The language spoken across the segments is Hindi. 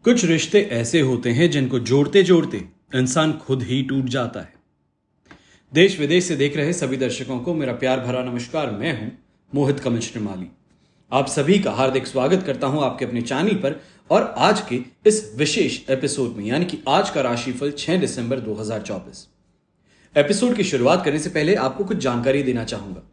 कुछ रिश्ते ऐसे होते हैं जिनको जोड़ते जोड़ते इंसान खुद ही टूट जाता है। देश विदेश से देख रहे सभी दर्शकों को मेरा प्यार भरा नमस्कार। मैं हूं मोहित कमल श्रीमाली। आप सभी का हार्दिक स्वागत करता हूं आपके अपने चैनल पर और आज के इस विशेष एपिसोड में, यानी कि आज का राशिफल 6 दिसंबर 2024। एपिसोड की शुरुआत करने से पहले आपको कुछ जानकारी देना चाहूंगा।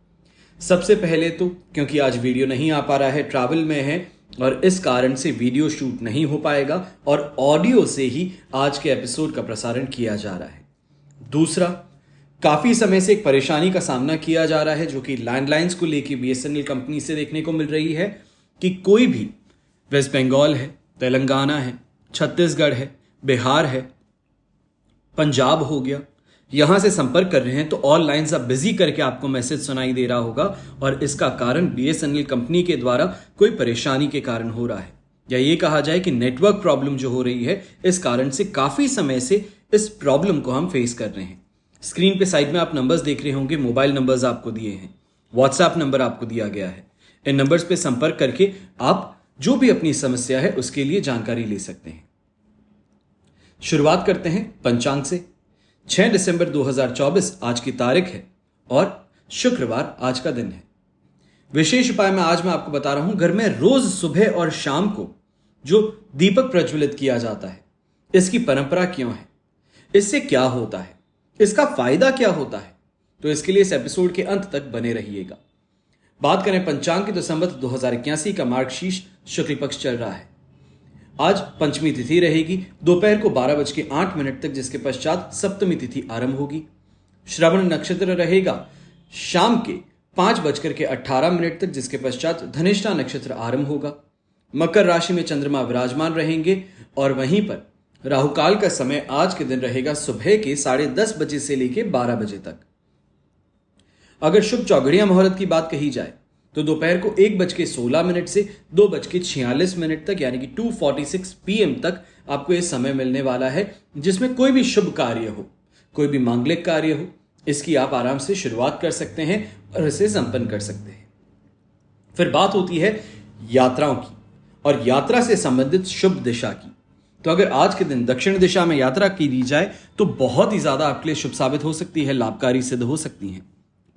सबसे पहले तो क्योंकि आज वीडियो नहीं आ पा रहा है, ट्रैवल में है और इस कारण से वीडियो शूट नहीं हो पाएगा और ऑडियो से ही आज के एपिसोड का प्रसारण किया जा रहा है। दूसरा, काफी समय से एक परेशानी का सामना किया जा रहा है जो कि लैंडलाइंस को लेकर बीएसएनएल कंपनी से देखने को मिल रही है कि कोई भी वेस्ट बंगाल है, तेलंगाना है, छत्तीसगढ़ है, बिहार है, पंजाब हो गया, यहां से संपर्क कर रहे हैं तो ऑल लाइंस अब बिजी करके आपको मैसेज सुनाई दे रहा होगा और इसका कारण बीएसएनएल कंपनी के द्वारा कोई परेशानी के कारण हो रहा है, या ये कहा जाए कि नेटवर्क प्रॉब्लम जो हो रही है इस कारण से काफी समय से इस प्रॉब्लम को हम फेस कर रहे हैं। स्क्रीन पे साइड में आप नंबर्स देख रहे होंगे, मोबाइल नंबर्स आपको दिए हैं, व्हाट्सएप नंबर आपको दिया गया है। इन नंबर्स पे संपर्क करके आप जो भी अपनी समस्या है उसके लिए जानकारी ले सकते हैं। शुरुआत करते हैं पंचांग से। 6 दिसंबर 2024 आज की तारीख है और शुक्रवार आज का दिन है। विशेष उपाय में आज मैं आपको बता रहा हूं, घर में रोज सुबह और शाम को जो दीपक प्रज्वलित किया जाता है, इसकी परंपरा क्यों है, इससे क्या होता है, इसका फायदा क्या होता है, तो इसके लिए इस एपिसोड के अंत तक बने रहिएगा। बात करें पंचांग की तो संवत 2081 का मार्गशीर्ष शुक्ल पक्ष चल रहा है। आज पंचमी तिथि रहेगी दोपहर को 12:08 तक, जिसके पश्चात सप्तमी तिथि आरंभ होगी। श्रवण नक्षत्र रहेगा शाम के 5:18 तक, जिसके पश्चात धनिष्ठा नक्षत्र आरंभ होगा। मकर राशि में चंद्रमा विराजमान रहेंगे और वहीं पर राहुकाल का समय आज के दिन रहेगा सुबह के 10:30 बजे से लेकर 12 बजे तक। अगर शुभ चौघड़िया मुहूर्त की बात कही जाए तो दोपहर को 1:16 से 2:46 तक, यानी कि 2:46 PM तक आपको यह समय मिलने वाला है, जिसमें कोई भी शुभ कार्य हो, कोई भी मांगलिक कार्य हो, इसकी आप आराम से शुरुआत कर सकते हैं और इसे संपन्न कर सकते हैं। फिर बात होती है यात्राओं की और यात्रा से संबंधित शुभ दिशा की। तो अगर आज के दिन दक्षिण दिशा में यात्रा की दी जाए तो बहुत ही ज्यादा आपके लिए शुभ साबित हो सकती है, लाभकारी सिद्ध हो सकती है।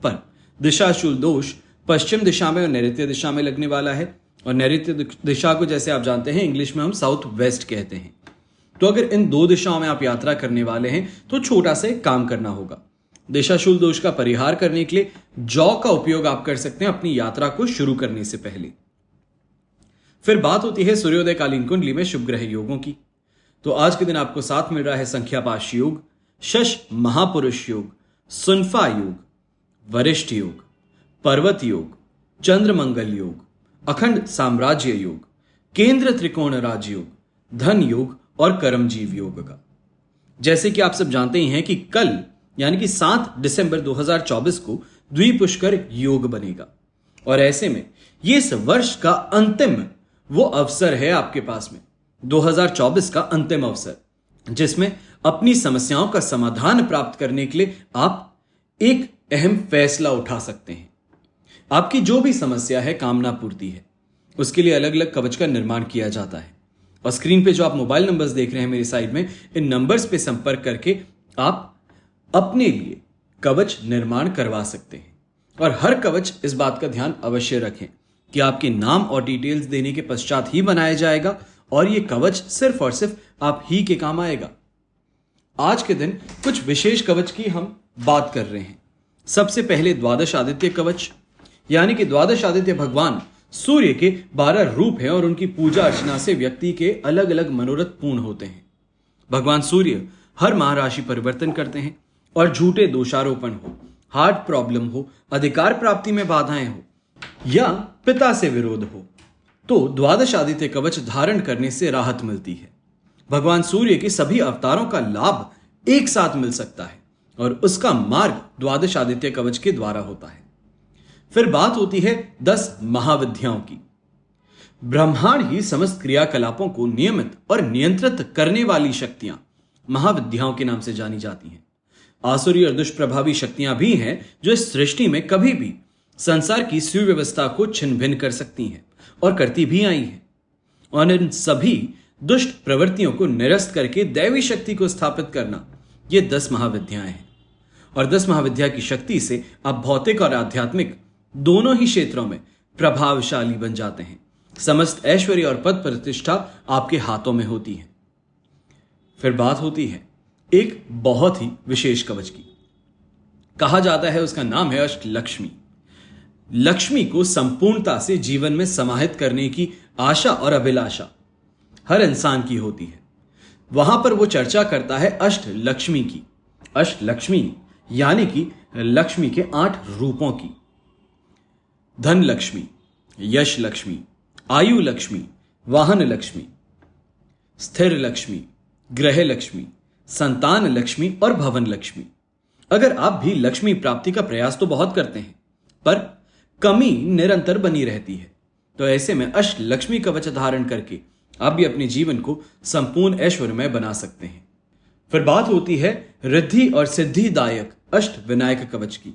पर दिशाशूल दोष पश्चिम दिशा में और नैऋत्य दिशा में लगने वाला है, और नैऋत्य दिशा को जैसे आप जानते हैं इंग्लिश में हम साउथ वेस्ट कहते हैं। तो अगर इन दो दिशाओं में आप यात्रा करने वाले हैं तो छोटा सा एक काम करना होगा। दिशाशूल दोष का परिहार करने के लिए जौ का उपयोग आप कर सकते हैं अपनी यात्रा को शुरू करने से पहले। फिर बात होती है सूर्योदय कालीन कुंडली में शुभ ग्रह योगों की। तो आज के दिन आपको साथ मिल रहा है संख्यापाश योग, शश महापुरुष योग, सुनफा योग, वरिष्ठ योग, पर्वत योग, चंद्रमंगल योग, अखंड साम्राज्य योग, केंद्र त्रिकोण राजयोग, धन योग और कर्मजीव योग का। जैसे कि आप सब जानते ही हैं कि कल यानी कि 7 दिसंबर 2024 को द्विपुष्कर योग बनेगा और ऐसे में ये इस वर्ष का अंतिम वो अवसर है आपके पास में, 2024 का अंतिम अवसर, जिसमें अपनी समस्याओं का समाधान प्राप्त करने के लिए आप एक अहम फैसला उठा सकते हैं। आपकी जो भी समस्या है, कामना पूर्ति है, उसके लिए अलग अलग कवच का निर्माण किया जाता है और स्क्रीन पे जो आप मोबाइल नंबर्स देख रहे हैं मेरी साइड में, इन नंबर्स पे संपर्क करके आप अपने लिए कवच निर्माण करवा सकते हैं। और हर कवच इस बात का ध्यान अवश्य रखें कि आपके नाम और डिटेल्स देने के पश्चात ही बनाया जाएगा और यह कवच सिर्फ और सिर्फ आप ही के काम आएगा। आज के दिन कुछ विशेष कवच की हम बात कर रहे हैं। सबसे पहले द्वादश आदित्य कवच, यानी कि द्वादश आदित्य भगवान सूर्य के 12 रूप हैं और उनकी पूजा अर्चना से व्यक्ति के अलग अलग मनोरथ पूर्ण होते हैं। भगवान सूर्य हर माह राशि परिवर्तन करते हैं और झूठे दोषारोपण हो, हार्ट प्रॉब्लम हो, अधिकार प्राप्ति में बाधाएं हो या पिता से विरोध हो तो द्वादश आदित्य कवच धारण करने से राहत मिलती है। भगवान सूर्य के सभी अवतारों का लाभ एक साथ मिल सकता है और उसका मार्ग द्वादश आदित्य कवच के द्वारा होता है। फिर बात होती है 10 महाविद्याओं की। ब्रह्मांड ही समस्त क्रियाकलापों को नियमित और नियंत्रित करने वाली शक्तियां महाविद्याओं के नाम से जानी जाती हैं। आसुरी और दुष्प्रभावी शक्तियां भी हैं जो इस सृष्टि में कभी भी संसार की सुव्यवस्था को छिन्न भिन्न कर सकती हैं और करती भी आई हैं। और इन सभी दुष्ट प्रवृत्तियों को निरस्त करके दैवी शक्ति को स्थापित करना, ये 10 महाविद्याएं हैं। और 10 महाविद्या की शक्ति से आप भौतिक और आध्यात्मिक दोनों ही क्षेत्रों में प्रभावशाली बन जाते हैं। समस्त ऐश्वर्य और पद प्रतिष्ठा आपके हाथों में होती है। फिर बात होती है एक बहुत ही विशेष कवच की। कहा जाता है उसका नाम है अष्टलक्ष्मी। लक्ष्मी को संपूर्णता से जीवन में समाहित करने की आशा और अभिलाषा हर इंसान की होती है। वहां पर वो चर्चा करता है अष्टलक्ष्मी की। अष्टलक्ष्मी यानी कि लक्ष्मी के 8 रूपों की। धन लक्ष्मी, यश लक्ष्मी, आयु लक्ष्मी, वाहन लक्ष्मी, स्थिर लक्ष्मी, ग्रह लक्ष्मी, संतान लक्ष्मी और भवन लक्ष्मी। अगर आप भी लक्ष्मी प्राप्ति का प्रयास तो बहुत करते हैं, पर कमी निरंतर बनी रहती है, तो ऐसे में अष्टलक्ष्मी कवच धारण करके आप भी अपने जीवन को संपूर्ण ऐश्वर्यमय बना सकते हैं। फिर बात होती है रिद्धि और सिद्धिदायक अष्ट विनायक कवच की।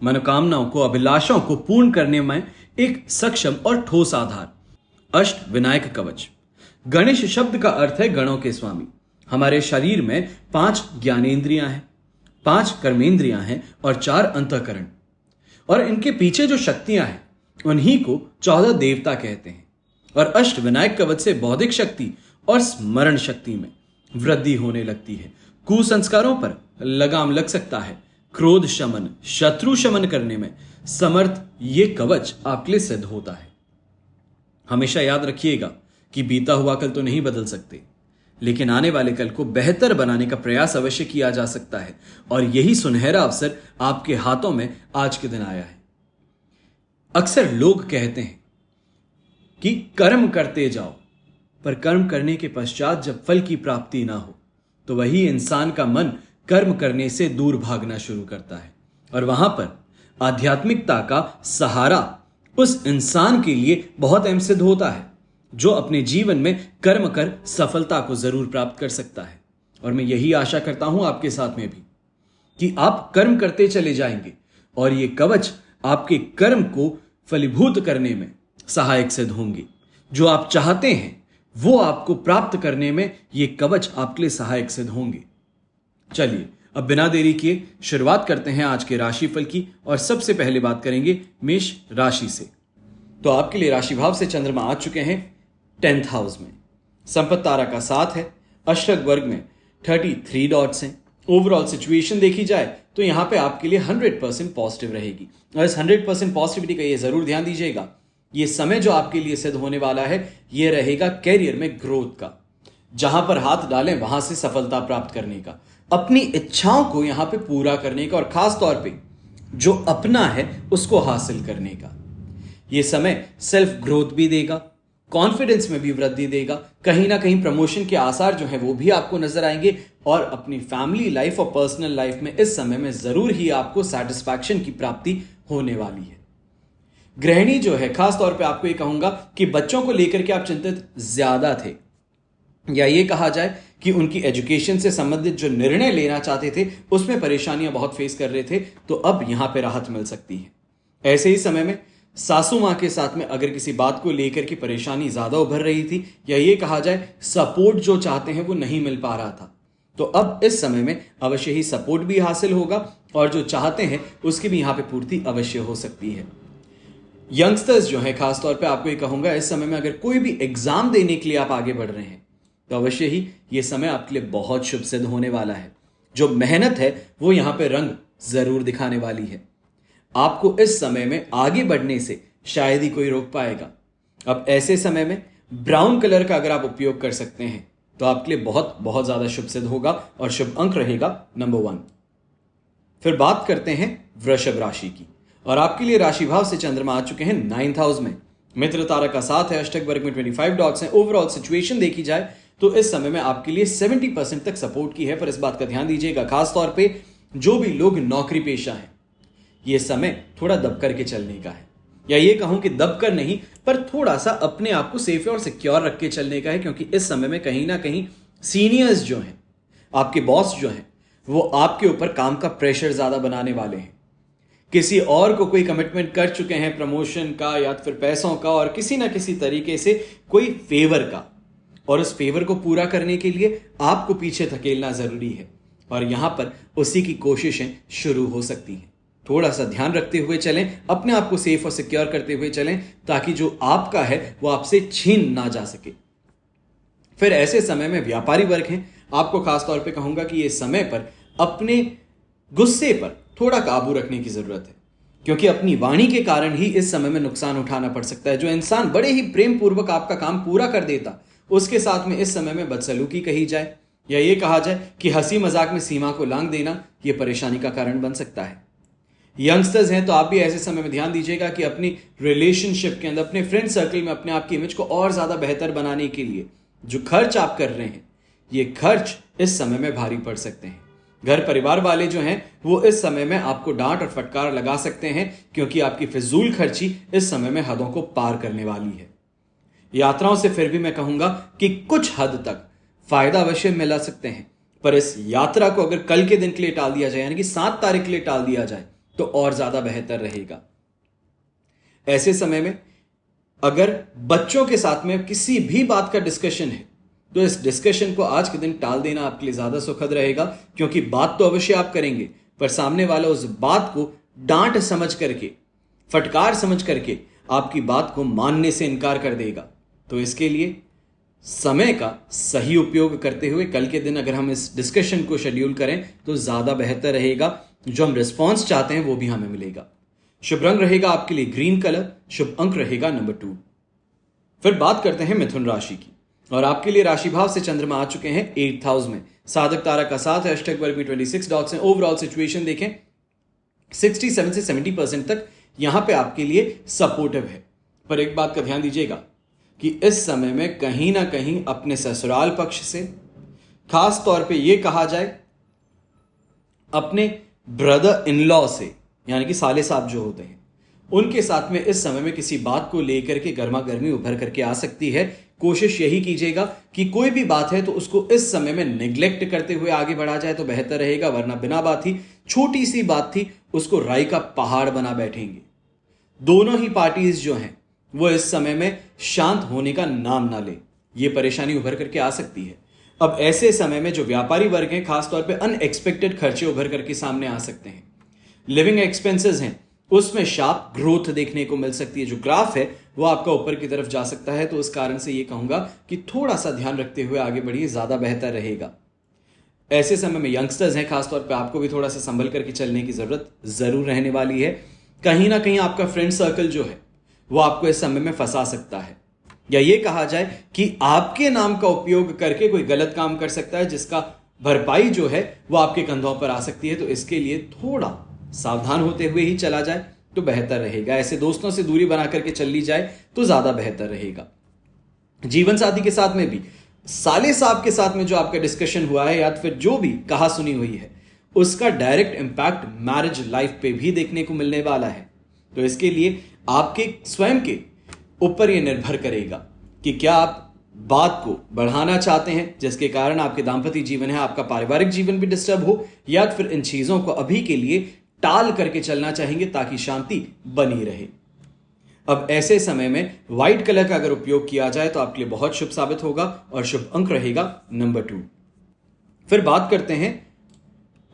मनोकामनाओं को, अभिलाषाओं को पूर्ण करने में एक सक्षम और ठोस आधार। अष्ट विनायक कवच। गणेश शब्द का अर्थ है गणों के स्वामी। हमारे शरीर में 5 ज्ञानेंद्रियां हैं, 5 कर्मेंद्रियां हैं और 4 अंतःकरण। और इनके पीछे जो शक्तियां हैं उन्हीं को 14 देवता कहते हैं। और अष्ट विनायक कवच से बौद्धिक शक्ति और स्मरण शक्ति में वृद्धि होने लगती है। कुसंस्कारों पर लगाम लग सकता है। क्रोध शमन, शत्रु शमन करने में समर्थ ये कवच आपके लिए सिद्ध होता है। हमेशा याद रखिएगा कि बीता हुआ कल तो नहीं बदल सकते, लेकिन आने वाले कल को बेहतर बनाने का प्रयास अवश्य किया जा सकता है। और यही सुनहरा अवसर आपके हाथों में आज के दिन आया है। अक्सर लोग कहते हैं कि कर्म करते जाओ, पर कर्म करने के पश्चात जब फल की प्राप्ति ना हो तो वही इंसान का मन कर्म करने से दूर भागना शुरू करता है। और वहां पर आध्यात्मिकता का सहारा उस इंसान के लिए बहुत अहम सिद्ध होता है, जो अपने जीवन में कर्म कर सफलता को जरूर प्राप्त कर सकता है। और मैं यही आशा करता हूं आपके साथ में भी कि आप कर्म करते चले जाएंगे और ये कवच आपके कर्म को फलीभूत करने में सहायक सिद्ध होंगे। जो आप चाहते हैं वो आपको प्राप्त करने में ये कवच आपके लिए सहायक सिद्ध होंगे। चलिए अब बिना देरी किए शुरुआत करते हैं आज के राशिफल की। और सबसे पहले बात करेंगे मेष राशि से। तो आपके लिए राशि भाव से चंद्रमा आ चुके हैं 10th हाउस में। संपत्ति तारा का 7 है। अष्टक वर्ग में 33 डॉट्स हैं। ओवरऑल सिचुएशन देखी जाए तो यहां पे आपके लिए 100% पॉजिटिव रहेगी। और इस 100% पॉजिटिविटी का ये जरूर ध्यान दीजिएगा, ये समय जो आपके लिए सिद्ध होने वाला है ये रहेगा कैरियर में ग्रोथ का। जहां पर हाथ डालें वहां से सफलता प्राप्त करने का, अपनी इच्छाओं को यहां पे पूरा करने का और खास तौर पे जो अपना है उसको हासिल करने का। ये समय सेल्फ ग्रोथ भी देगा, कॉन्फिडेंस में भी वृद्धि देगा। कहीं ना कहीं प्रमोशन के आसार जो हैं वो भी आपको नजर आएंगे। और अपनी फैमिली लाइफ और पर्सनल लाइफ में इस समय में जरूर ही आपको सेटिस्फैक्शन की प्राप्ति होने वाली है। गृहिणी जो है, खास तौर पे आपको ये कहूंगा कि बच्चों को लेकर के आप चिंतित ज्यादा थे, या ये कहा जाए कि उनकी एजुकेशन से संबंधित जो निर्णय लेना चाहते थे उसमें परेशानियां बहुत फेस कर रहे थे, तो अब यहां पे राहत मिल सकती है। ऐसे ही समय में सासू मां के साथ में अगर किसी बात को लेकर की परेशानी ज्यादा उभर रही थी, या ये कहा जाए सपोर्ट जो चाहते हैं वो नहीं मिल पा रहा था, तो अब इस समय में अवश्य ही सपोर्ट भी हासिल होगा और जो चाहते हैं उसकी भी यहां पे पूर्ति अवश्य हो सकती है। यंगस्टर्स जो है, खासतौर पे आपको ये कहूंगा इस समय में अगर कोई भी एग्जाम देने के लिए आप आगे बढ़ रहे हैं तो अवश्य ही ये समय आपके लिए बहुत शुभ सिद्ध होने वाला है। जो मेहनत है वो यहां पे रंग जरूर दिखाने वाली है। आपको इस समय में आगे बढ़ने से शायद ही कोई रोक पाएगा। अब ऐसे समय में ब्राउन कलर का अगर आप उपयोग कर सकते हैं तो आपके लिए बहुत बहुत ज्यादा शुभ सिद्ध होगा और शुभ अंक रहेगा नंबर 1। फिर बात करते हैं वृषभ राशि की। और आपके लिए राशि भाव से चंद्रमा आ चुके हैं 9th हाउस में। मित्र तारा का 7 है। अष्टक वर्ग में 25 डॉट्स हैं। ओवरऑल सिचुएशन देखी जाए तो इस समय में आपके लिए 70% तक सपोर्ट की है। पर इस बात का ध्यान दीजिएगा, खास तौर पे जो भी लोग नौकरी पेशा हैं, यह समय थोड़ा दब करके चलने का है, या ये कहूं कि दब कर नहीं पर थोड़ा सा अपने आप को सेफ और सिक्योर रख के चलने का है। क्योंकि इस समय में कहीं ना कहीं सीनियर्स जो हैं, आपके बॉस जो हैं, वो आपके ऊपर काम का प्रेशर ज्यादा बनाने वाले हैं। किसी और को कोई कमिटमेंट कर चुके हैं प्रमोशन का या फिर पैसों का, और किसी ना किसी तरीके से कोई फेवर का, और उस फेवर को पूरा करने के लिए आपको पीछे धकेलना जरूरी है और यहां पर उसी की कोशिशें शुरू हो सकती हैं। थोड़ा सा ध्यान रखते हुए चलें, अपने आप को सेफ और सिक्योर करते हुए चलें ताकि जो आपका है वो आपसे छीन ना जा सके। फिर ऐसे समय में व्यापारी वर्ग हैं, आपको खासतौर पे कहूंगा कि ये समय पर अपने गुस्से पर थोड़ा काबू रखने की जरूरत है, क्योंकि अपनी वाणी के कारण ही इस समय में नुकसान उठाना पड़ सकता है। जो इंसान बड़े ही प्रेम पूर्वक आपका काम पूरा कर देता, उसके साथ में इस समय में बदसलूकी कही जाए या ये कहा जाए कि हंसी मजाक में सीमा को लांघ देना, यह परेशानी का कारण बन सकता है। यंगस्टर्स हैं तो आप भी ऐसे समय में ध्यान दीजिएगा कि अपनी रिलेशनशिप के अंदर, अपने फ्रेंड सर्कल में अपने आप की इमेज को और ज्यादा बेहतर बनाने के लिए जो खर्च आप कर रहे हैं, ये खर्च इस समय में भारी पड़ सकते हैं। घर परिवार वाले जो हैं वो इस समय में आपको डांट और फटकार लगा सकते हैं, क्योंकि आपकी फिजूल खर्ची इस समय में हदों को पार करने वाली है। यात्राओं से फिर भी मैं कहूंगा कि कुछ हद तक फायदा अवश्य मिला सकते हैं, पर इस यात्रा को अगर कल के दिन के लिए टाल दिया जाए, यानी कि 7 तारीख के लिए टाल दिया जाए, तो और ज्यादा बेहतर रहेगा। ऐसे समय में अगर बच्चों के साथ में किसी भी बात का डिस्कशन है, तो इस डिस्कशन को आज के दिन टाल देना आपके लिए ज्यादा सुखद रहेगा, क्योंकि बात तो अवश्य आप करेंगे, पर सामने वाला उस बात को डांट समझ करके, फटकार समझ करके आपकी बात को मानने से इनकार कर देगा। तो इसके लिए समय का सही उपयोग करते हुए कल के दिन अगर हम इस डिस्कशन को शेड्यूल करें तो ज्यादा बेहतर रहेगा। जो हम रिस्पॉन्स चाहते हैं वो भी हमें मिलेगा। शुभ रंग रहेगा आपके लिए ग्रीन कलर, शुभ अंक रहेगा नंबर 2। फिर बात करते हैं मिथुन राशि की, और आपके लिए राशि भाव से चंद्रमा आ चुके हैं 8th हाउस में। साधक तारा का साथ है, अष्टक वर्ग में 26 डॉट्स हैं। ओवरऑल सिचुएशन देखें 67 से 70% तक यहां पे आपके लिए सपोर्टिव है। पर एक बात का ध्यान दीजिएगा कि इस समय में कहीं ना कहीं अपने ससुराल पक्ष से, खास तौर पे ये कहा जाए अपने ब्रदर इन लॉ से, यानी कि साले साहब जो होते हैं, उनके साथ में इस समय में किसी बात को लेकर के गर्मा गर्मी उभर करके आ सकती है। कोशिश यही कीजिएगा कि कोई भी बात है तो उसको इस समय में निग्लेक्ट करते हुए आगे बढ़ा जाए तो बेहतर रहेगा, वरना बिना बात ही, छोटी सी बात थी, उसको राई का पहाड़ बना बैठेंगे। दोनों ही पार्टीज जो हैं वो इस समय में शांत होने का नाम ना ले, ये परेशानी उभर करके आ सकती है। अब ऐसे समय में जो व्यापारी वर्ग हैं, खासतौर पे अनएक्सपेक्टेड खर्चे उभर करके सामने आ सकते हैं। लिविंग एक्सपेंसेस हैं उसमें शार्प ग्रोथ देखने को मिल सकती है। जो ग्राफ है वो आपका ऊपर की तरफ जा सकता है, तो उस कारण से ये कहूंगा कि थोड़ा सा ध्यान रखते हुए आगे बढ़िए, ज्यादा बेहतर रहेगा। ऐसे समय में यंगस्टर्स हैं, खासतौर पे आपको भी थोड़ा सा संभल करके चलने की जरूरत जरूर रहने वाली है। कहीं ना कहीं आपका फ्रेंड सर्कल जो है वो आपको इस समय में फंसा सकता है, या ये कहा जाए कि आपके नाम का उपयोग करके कोई गलत काम कर सकता है, जिसका भरपाई जो है वो आपके कंधों पर आ सकती है। तो इसके लिए थोड़ा सावधान होते हुए ही चला जाए तो बेहतर रहेगा। ऐसे दोस्तों से दूरी बना करके चल ली जाए तो ज्यादा बेहतर रहेगा। जीवन साथी के साथ में भी, साले साहब के साथ में जो आपका डिस्कशन हुआ है या फिर जो भी कहा सुनी हुई है, उसका डायरेक्ट इंपैक्ट मैरिज लाइफ पे भी देखने को मिलने वाला है। तो इसके लिए आपके स्वयं के ऊपर यह निर्भर करेगा कि क्या आप बात को बढ़ाना चाहते हैं, जिसके कारण आपके दाम्पत्य जीवन है, आपका पारिवारिक जीवन भी डिस्टर्ब हो, या फिर इन चीजों को अभी के लिए टाल करके चलना चाहेंगे ताकि शांति बनी रहे। अब ऐसे समय में व्हाइट कलर का अगर उपयोग किया जाए तो आपके लिए बहुत शुभ साबित होगा, और शुभ अंक रहेगा नंबर 2। फिर बात करते हैं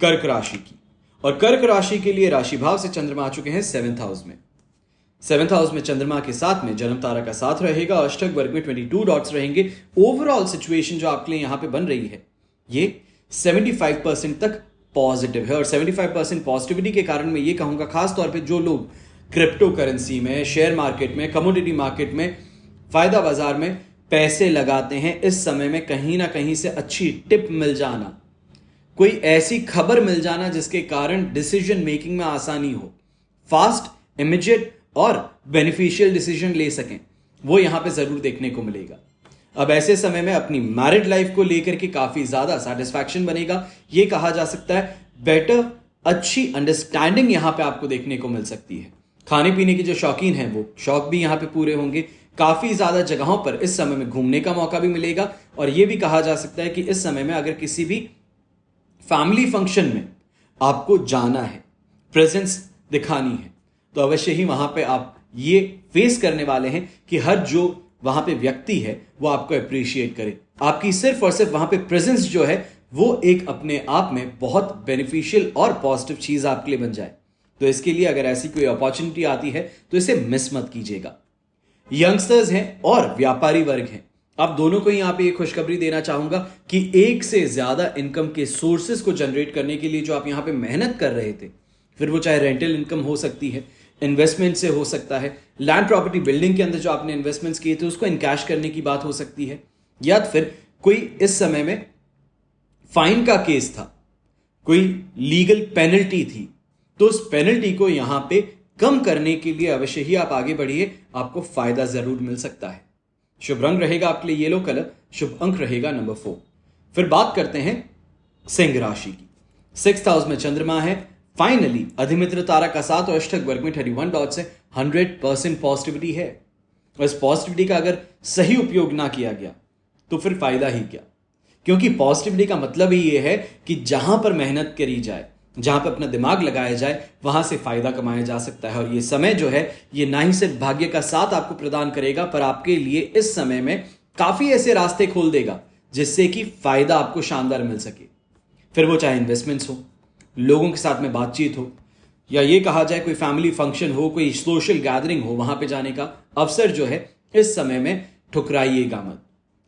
कर्क राशि की, और कर्क राशि के लिए राशि भाव से चंद्रमा आ चुके हैं 7th हाउस में। 7th हाउस में चंद्रमा के साथ में जन्म तारा का साथ रहेगा, अष्टक वर्ग में 22 डॉट्स रहेंगे। ओवरऑल सिचुएशन जो आपके लिए यहां पे बन रही है ये 75% तक पॉजिटिव है, और 75% पॉजिटिविटी के कारण मैं ये कहूंगा खास तौर पे जो लोग क्रिप्टो करेंसी में, शेयर मार्केट में, कमोडिटी मार्केट में, फायदा बाजार में पैसे लगाते हैं, इस समय में कहीं ना कहीं से अच्छी टिप मिल जाना, कोई ऐसी खबर मिल जाना जिसके कारण डिसीजन मेकिंग में आसानी हो, फास्ट, इमीडिएट और बेनिफिशियल डिसीजन ले सकें, वो यहां पे जरूर देखने को मिलेगा। अब ऐसे समय में अपनी मैरिड लाइफ को लेकर के काफी ज्यादा सेटिस्फैक्शन बनेगा। यह कहा जा सकता है बेटर, अच्छी अंडरस्टैंडिंग यहां पे आपको देखने को मिल सकती है। खाने पीने के जो शौकीन हैं वो शौक भी यहां पे पूरे होंगे। काफी ज्यादा जगहों पर इस समय में घूमने का मौका भी मिलेगा, और यह भी कहा जा सकता है कि इस समय में अगर किसी भी फैमिली फंक्शन में आपको जाना है, प्रेजेंस दिखानी है, तो अवश्य ही वहां पे आप ये फेस करने वाले हैं कि हर जो वहां पे व्यक्ति है वो आपको अप्रिशिएट करे, आपकी सिर्फ और सिर्फ वहां पे प्रेजेंस जो है वो एक अपने आप में बहुत बेनिफिशियल और पॉजिटिव चीज आपके लिए बन जाए। तो इसके लिए अगर ऐसी कोई अपॉर्चुनिटी आती है तो इसे मिस मत कीजिएगा। यंगस्टर्स हैं और व्यापारी वर्ग हैं, आप दोनों को यहां पे एक खुशखबरी देना चाहूंगा कि एक से ज्यादा इनकम के सोर्सेस को जनरेट करने के लिए जो आप यहां पे मेहनत कर रहे थे, फिर वो चाहे रेंटल इनकम हो सकती है, इन्वेस्टमेंट से हो सकता है, लैंड प्रॉपर्टी बिल्डिंग के अंदर जो आपने इन्वेस्टमेंट्स किए थे उसको इनकैश करने की बात हो सकती है, या फिर कोई इस समय में फाइन का केस था, कोई लीगल पेनल्टी थी, तो उस पेनल्टी को यहां पे कम करने के लिए अवश्य ही आप आगे बढ़िए, आपको फायदा जरूर मिल सकता है। शुभ रंग रहेगा आपके लिए येलो कलर, शुभ अंक रहेगा नंबर 4। फिर बात करते हैं सिंह राशि की। 6th हाउस में चंद्रमा है, फाइनली अधिमित्र तारा का साथ और अष्टक वर्ग में 31 डॉट से 100% पॉजिटिविटी है। और इस पॉजिटिविटी का अगर सही उपयोग ना किया गया तो फिर फायदा ही क्या, क्योंकि पॉजिटिविटी का मतलब ही यह है कि जहां पर मेहनत करी जाए, जहां पर अपना दिमाग लगाया जाए, वहां से फायदा कमाया जा सकता है। और ये समय जो है ये ना ही सिर्फ भाग्य का साथ आपको प्रदान करेगा, पर आपके लिए इस समय में काफी ऐसे रास्ते खोल देगा जिससे कि फायदा आपको शानदार मिल सके। फिर वो चाहे इन्वेस्टमेंट्स हो, लोगों के साथ में बातचीत हो, या ये कहा जाए कोई फैमिली फंक्शन हो, कोई सोशल गैदरिंग हो, वहां पे जाने का अवसर जो है इस समय में ठुकराइएगा मत।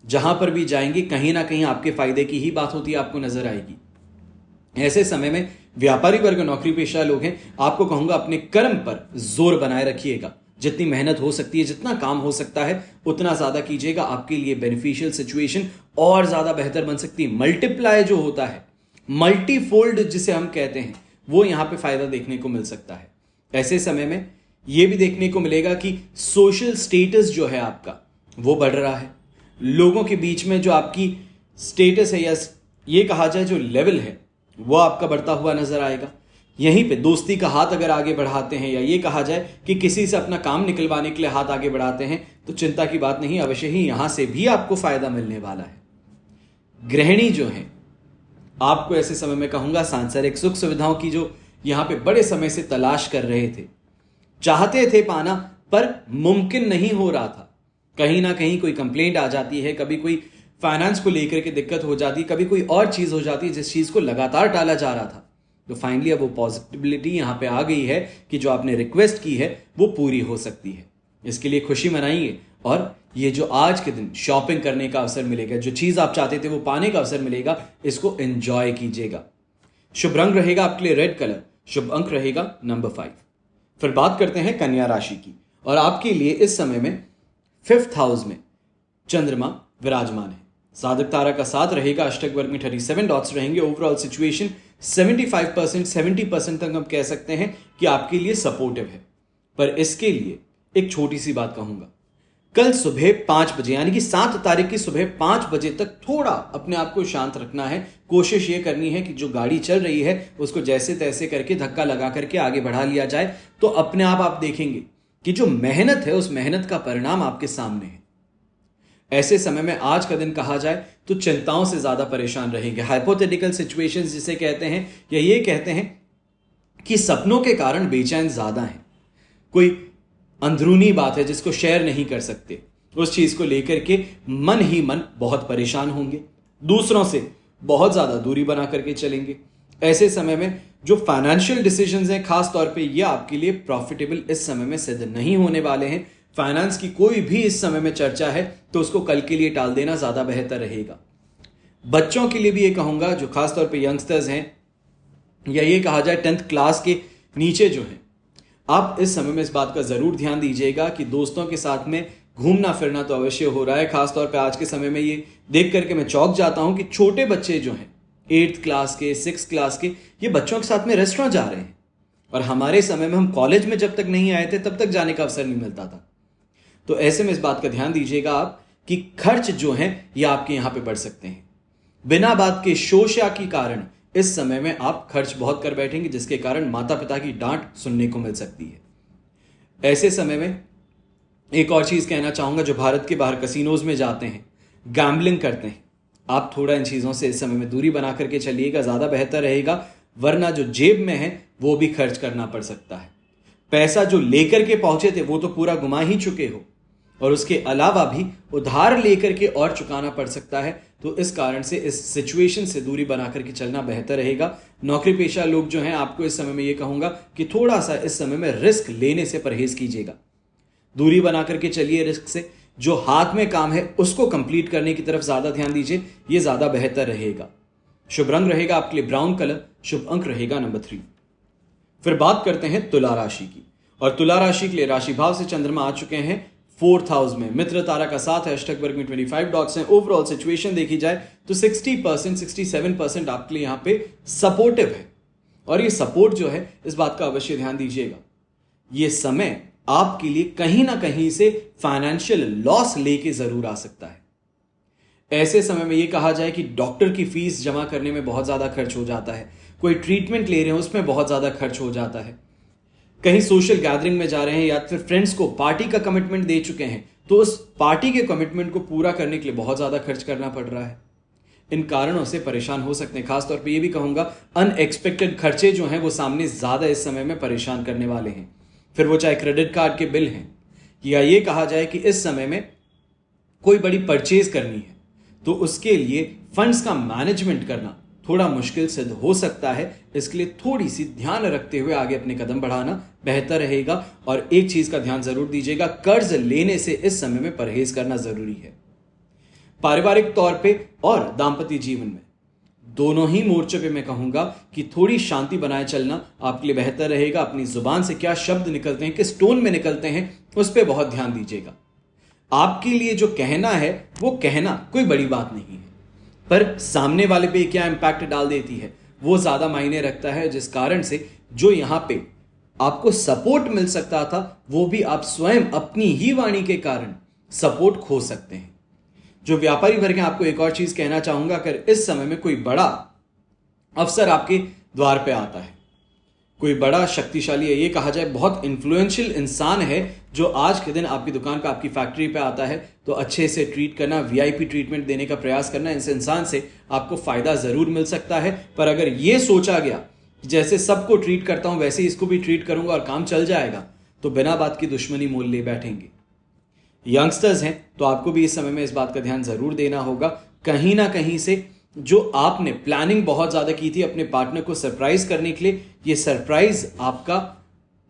जहां पर भी जाएंगे कहीं ना कहीं आपके फायदे की ही बात होती है, आपको नजर आएगी। ऐसे समय में व्यापारी वर्ग नौकरी पेशा लोग हैं, आपको कहूंगा अपने कर्म पर जोर बनाए रखिएगा। जितनी मेहनत हो सकती है, जितना काम हो सकता है उतना ज्यादा कीजिएगा, आपके लिए बेनिफिशियल सिचुएशन और ज्यादा बेहतर बन सकती है। मल्टीप्लाई जो होता है, मल्टीफोल्ड जिसे हम कहते हैं, वो यहां पे फायदा देखने को मिल सकता है। ऐसे समय में यह भी देखने को मिलेगा कि सोशल स्टेटस जो है आपका वो बढ़ रहा है। लोगों के बीच में जो आपकी स्टेटस है, या ये कहा जाए जो लेवल है, वो आपका बढ़ता हुआ नजर आएगा। यहीं पे दोस्ती का हाथ अगर आगे बढ़ाते हैं, या ये कहा जाए कि किसी से अपना काम निकलवाने के लिए हाथ आगे बढ़ाते हैं, तो चिंता की बात नहीं, अवश्य ही यहां से भी आपको फायदा मिलने वाला है। गृहिणी जो है, आपको ऐसे समय में कहूंगा सांसारिक सुख सुविधाओं की जो यहां पे बड़े समय से तलाश कर रहे थे, चाहते थे पाना, पर मुमकिन नहीं हो रहा था। कहीं ना कहीं कोई कंप्लेंट आ जाती है, कभी कोई फाइनेंस को लेकर के दिक्कत हो जाती, कभी कोई और चीज हो जाती है जिस चीज को लगातार टाला जा रहा था। तो फाइनली अब वो पॉजिटिविटी यहां पे आ गई है कि जो आपने रिक्वेस्ट की है वो पूरी हो सकती है। इसके लिए खुशी मनाइए, और ये जो आज के दिन शॉपिंग करने का अवसर मिलेगा, जो चीज आप चाहते थे वो पाने का अवसर मिलेगा, इसको एंजॉय कीजिएगा। शुभ रंग रहेगा आपके लिए रेड कलर, शुभ अंक रहेगा नंबर 5। फिर बात करते हैं कन्या राशि की, और आपके लिए इस समय में 5th हाउस में चंद्रमा विराजमान है। साधक तारा का साथ रहेगा, अष्टक वर्ग में 37 डॉट्स रहेंगे। ओवरऑल सिचुएशन 75% 70% तक हम कह सकते हैं कि आपके लिए सपोर्टिव है। पर इसके लिए एक छोटी सी बात कहूंगा, कल सुबह 5 बजे यानी कि 7 तारीख की सुबह 5 बजे तक थोड़ा अपने आप को शांत रखना है। कोशिश ये करनी है कि जो गाड़ी चल रही है उसको जैसे तैसे करके धक्का लगा करके आगे बढ़ा लिया जाए, तो अपने आप देखेंगे कि जो मेहनत है उस मेहनत का परिणाम आपके सामने है। ऐसे समय में आज का दिन कहा जाए तो चिंताओं से ज्यादा परेशान रहेंगे। हाइपोथेटिकल सिचुएशंस जिसे कहते हैं, या ये कहते हैं कि सपनों के कारण बेचैन ज्यादा हैं। कोई अंदरूनी बात है जिसको शेयर नहीं कर सकते, उस चीज को लेकर के मन ही मन बहुत परेशान होंगे, दूसरों से बहुत ज्यादा दूरी बना करके चलेंगे। ऐसे समय में जो फाइनेंशियल डिसीजंस हैं, खास तौर पे ये आपके लिए प्रॉफिटेबल इस समय में सिद्ध नहीं होने वाले हैं। फाइनेंस की कोई भी इस समय में चर्चा है तो उसको कल के लिए टाल देना ज्यादा बेहतर रहेगा। बच्चों के लिए भी ये कहूंगा, जो खास तौर पे यंगस्टर्स हैं, या ये कहा जाए 10th क्लास के नीचे जो हैं, आप इस समय में इस बात का जरूर ध्यान दीजिएगा कि दोस्तों के साथ में घूमना फिरना तो अवश्य हो रहा है। खासतौर पे आज के समय में ये देख करके मैं चौंक जाता हूं कि छोटे बच्चे जो हैं 8th क्लास के 6th क्लास के, ये बच्चों के साथ में रेस्टोरेंट जा रहे हैं। और हमारे समय में हम कॉलेज में जब तक नहीं आए थे तब तक जाने का अवसर नहीं मिलता था। तो ऐसे में इस बात का ध्यान दीजिएगा आप कि खर्च जो हैं ये आपके यहां पे बढ़ सकते हैं। बिना बात के शोषा के कारण इस समय में आप खर्च बहुत कर बैठेंगे, जिसके कारण माता पिता की डांट सुनने को मिल सकती है। ऐसे समय में एक और चीज कहना चाहूंगा, जो भारत के बाहर कसिनोज में जाते हैं, गैम्बलिंग करते हैं, आप थोड़ा इन चीजों से इस समय में दूरी बना करके चलिएगा, ज्यादा बेहतर रहेगा। वरना जो जेब में है वो भी खर्च करना पड़ सकता है। पैसा जो लेकर के पहुंचे थे वो तो पूरा गुमा ही चुके हो, और उसके अलावा भी उधार लेकर के और चुकाना पड़ सकता है। तो इस कारण से इस सिचुएशन से दूरी बना करके चलना बेहतर रहेगा। नौकरी पेशा लोग जो हैं, आपको इस समय में ये कहूंगा कि थोड़ा सा इस समय में रिस्क लेने से परहेज कीजिएगा। दूरी बना करके चलिए रिस्क से। जो हाथ में काम है उसको कंप्लीट करने की तरफ ज्यादा ध्यान दीजिए, ये ज्यादा बेहतर रहेगा। शुभ रंग रहेगा आपके लिए ब्राउन कलर। शुभ अंक रहेगा नंबर 3। फिर बात करते हैं तुला राशि की, और तुला राशि के लिए राशि भाव से चंद्रमा आ चुके हैं 4th हाउस में। मित्र तारा का साथ है, अष्टक वर्ग में 25 डॉट्स हैं। ओवरऑल सिचुएशन देखी जाए तो 60% 67% आपके लिए यहां पे सपोर्टिव है, और ये सपोर्ट जो है इस बात का अवश्य ध्यान दीजिएगा। ये समय आपके लिए कहीं ना कहीं से फाइनेंशियल लॉस लेके जरूर आ सकता है। ऐसे समय में यह कहा जाए कि डॉक्टर की फीस जमा करने में बहुत ज्यादा खर्च हो जाता है, कोई ट्रीटमेंट ले रहे हैं उसमें बहुत ज्यादा खर्च हो जाता है, कहीं सोशल गैदरिंग में जा रहे हैं या फिर फ्रेंड्स को पार्टी का कमिटमेंट दे चुके हैं तो उस पार्टी के कमिटमेंट को पूरा करने के लिए बहुत ज्यादा खर्च करना पड़ रहा है। इन कारणों से परेशान हो सकते हैं। खासतौर पे ये भी कहूंगा अनएक्सपेक्टेड खर्चे जो हैं वो सामने ज्यादा इस समय में परेशान करने वाले हैं। फिर वो चाहे क्रेडिट कार्ड के बिल हैं, या ये कहा जाए कि इस समय में कोई बड़ी परचेज करनी है तो उसके लिए फंड्स का मैनेजमेंट करना थोड़ा मुश्किल सिद्ध हो सकता है। इसके लिए थोड़ी सी ध्यान रखते हुए आगे अपने कदम बढ़ाना बेहतर रहेगा। और एक चीज का ध्यान जरूर दीजिएगा, कर्ज लेने से इस समय में परहेज करना जरूरी है। पारिवारिक तौर पे और दाम्पत्य जीवन में दोनों ही मोर्चों पे मैं कहूंगा कि थोड़ी शांति बनाए चलना आपके लिए बेहतर रहेगा। अपनी जुबान से क्या शब्द निकलते हैं, किस टोन में निकलते हैं, उस पर बहुत ध्यान दीजिएगा। आपके लिए जो कहना है वो कहना कोई बड़ी बात नहीं है, पर सामने वाले पे क्या इंपैक्ट डाल देती है वो ज्यादा मायने रखता है। जिस कारण से जो यहां पे आपको सपोर्ट मिल सकता था वो भी आप स्वयं अपनी ही वाणी के कारण सपोर्ट खो सकते हैं। जो व्यापारी वर्ग हैं, आपको एक और चीज कहना चाहूंगा, अगर इस समय में कोई बड़ा अवसर आपके द्वार पे आता है, कोई बड़ा शक्तिशाली है, ये कहा जाए बहुत इन्फ्लुएंशियल इंसान है जो आज के दिन आपकी दुकान पे, आपकी फैक्ट्री पे आता है, तो अच्छे से ट्रीट करना, वीआईपी ट्रीटमेंट देने का प्रयास करना। इस इंसान से आपको फायदा जरूर मिल सकता है। पर अगर ये सोचा गया जैसे सबको ट्रीट करता हूं वैसे ही इसको भी ट्रीट करूंगा और काम चल जाएगा, तो बिना बात की दुश्मनी मोल ले बैठेंगे। यंगस्टर्स हैं तो आपको भी इस समय में इस बात का ध्यान जरूर देना होगा। कहीं ना कहीं से जो आपने प्लानिंग बहुत ज्यादा की थी अपने पार्टनर को सरप्राइज करने के लिए, ये सरप्राइज आपका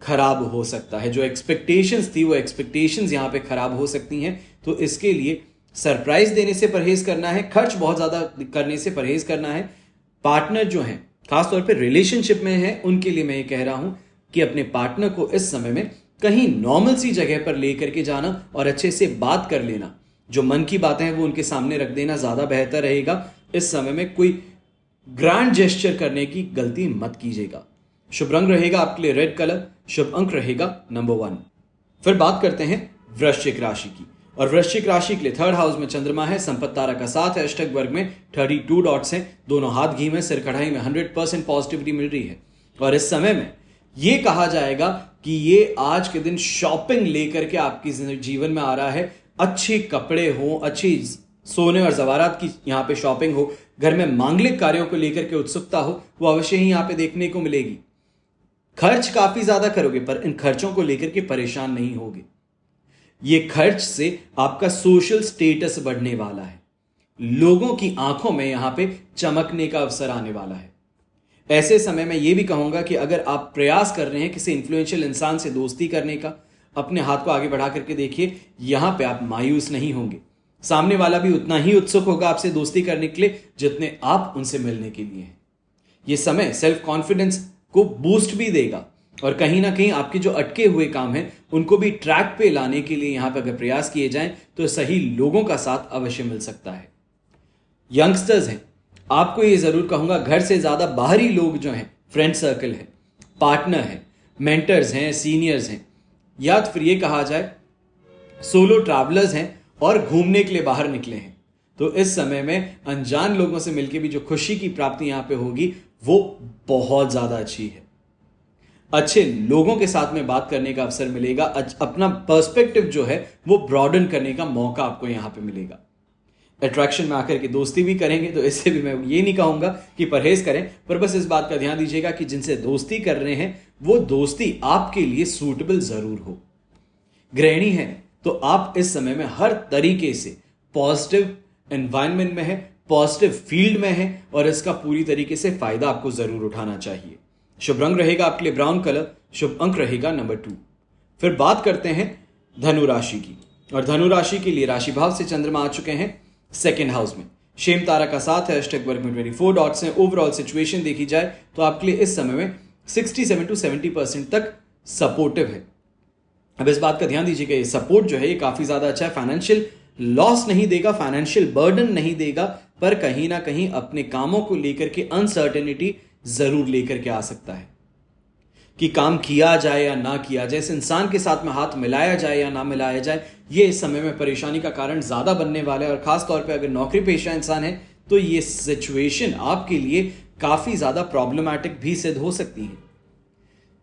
खराब हो सकता है। जो एक्सपेक्टेशंस थी वो एक्सपेक्टेशंस यहां पे खराब हो सकती हैं। तो इसके लिए सरप्राइज देने से परहेज करना है, खर्च बहुत ज्यादा करने से परहेज करना है। पार्टनर जो हैं, खासतौर पे रिलेशनशिप में है, उनके लिए मैं ये कह रहा हूं कि अपने पार्टनर को इस समय में कहीं नॉर्मल सी जगह पर लेकर के जाना और अच्छे से बात कर लेना। जो मन की बातें हैं वो उनके सामने रख देना ज्यादा बेहतर रहेगा। इस समय में कोई ग्रैंड जेस्चर करने की गलती मत कीजिएगा। शुभ रंग रहेगा आपके लिए रेड कलर। शुभ अंक रहेगा नंबर 1। फिर बात करते हैं वृश्चिक राशि की, और वृश्चिक राशि के लिए 3rd हाउस में चंद्रमा है, संपत्ति तारा का साथ है, अष्टक वर्ग में 32 डॉट्स हैं, दोनों हाथ घी में, सिर कढ़ाई में 100% पॉजिटिविटी मिल रही है। और इस समय में यह कहा जाएगा कि ये आज के दिन शॉपिंग लेकर के आपकी जीवन में आ रहा है। अच्छे कपड़े हो, अच्छी सोने और जवारात की यहां पे शॉपिंग हो, घर में मांगलिक कार्यों को लेकर के उत्सुकता हो, वो अवश्य ही यहां पे देखने को मिलेगी। खर्च काफी ज्यादा करोगे पर इन खर्चों को लेकर के परेशान नहीं होगे। ये खर्च से आपका सोशल स्टेटस बढ़ने वाला है, लोगों की आंखों में यहां पे चमकने का अवसर आने वाला है। ऐसे समय में यह भी कहूंगा कि अगर आप प्रयास कर रहे हैं किसी इन्फ्लुएंशियल इंसान से दोस्ती करने का, अपने हाथ को आगे बढ़ा करके देखिए, यहां पे आप मायूस नहीं होंगे। सामने वाला भी उतना ही उत्सुक होगा आपसे दोस्ती करने के लिए जितने आप उनसे मिलने के लिए हैं। यह समय सेल्फ कॉन्फिडेंस को बूस्ट भी देगा और कहीं ना कहीं आपके जो अटके हुए काम हैं उनको भी ट्रैक पे लाने के लिए यहां पर अगर प्रयास किए जाएं तो सही लोगों का साथ अवश्य मिल सकता है। यंगस्टर्स हैं, आपको यह जरूर कहूंगा, घर से ज्यादा बाहरी लोग जो हैं, फ्रेंड सर्कल है, पार्टनर है, मेंटर्स हैं, सीनियर्स हैं, या फिर यह कहा जाए सोलो ट्रैवलर्स हैं और घूमने के लिए बाहर निकले हैं, तो इस समय में अनजान लोगों से मिलकर भी जो खुशी की प्राप्ति यहां पे होगी वो बहुत ज्यादा अच्छी है। अच्छे लोगों के साथ में बात करने का अवसर मिलेगा, अपना पर्सपेक्टिव जो है वो ब्रॉडन करने का मौका आपको यहां पे मिलेगा। अट्रैक्शन में आकर के दोस्ती भी करेंगे, तो इससे भी मैं ये नहीं कहूंगा कि परहेज करें, पर बस इस बात का ध्यान दीजिएगा कि जिनसे दोस्ती कर रहे हैं वो दोस्ती आपके लिए सूटेबल जरूर हो। गृहिणी है, तो आप इस समय में हर तरीके से पॉजिटिव एनवायरनमेंट में है, पॉजिटिव फील्ड में है और इसका पूरी तरीके से फायदा आपको जरूर उठाना चाहिए। शुभ रंग रहेगा आपके लिए ब्राउन कलर, शुभ अंक रहेगा नंबर 2। फिर बात करते हैं धनु राशि की, और धनु राशि के लिए राशि भाव से चंद्रमा आ चुके हैं सेकेंड हाउस में। शेम तारा का साथ है, अष्टक वर्ग में 24 डॉट्स हैं। ओवरऑल सिचुएशन देखी जाए तो आपके लिए इस समय में 67 to 70% तक सपोर्टिव है। अब इस बात का ध्यान दीजिएगा, ये सपोर्ट जो है ये काफी ज्यादा अच्छा है। फाइनेंशियल लॉस नहीं देगा, फाइनेंशियल बर्डन नहीं देगा, पर कहीं ना कहीं अपने कामों को लेकर के अनसर्टेनिटी जरूर लेकर के आ सकता है कि काम किया जाए या ना किया जाए, इस इंसान के साथ में हाथ मिलाया जाए या ना मिलाया जाए, ये इस समय में परेशानी का कारण ज्यादा बनने वाला है। और खास तौर पे अगर नौकरी पेशा इंसान है तो ये सिचुएशन आपके लिए काफी ज्यादा प्रॉब्लमैटिक भी सिद्ध हो सकती है।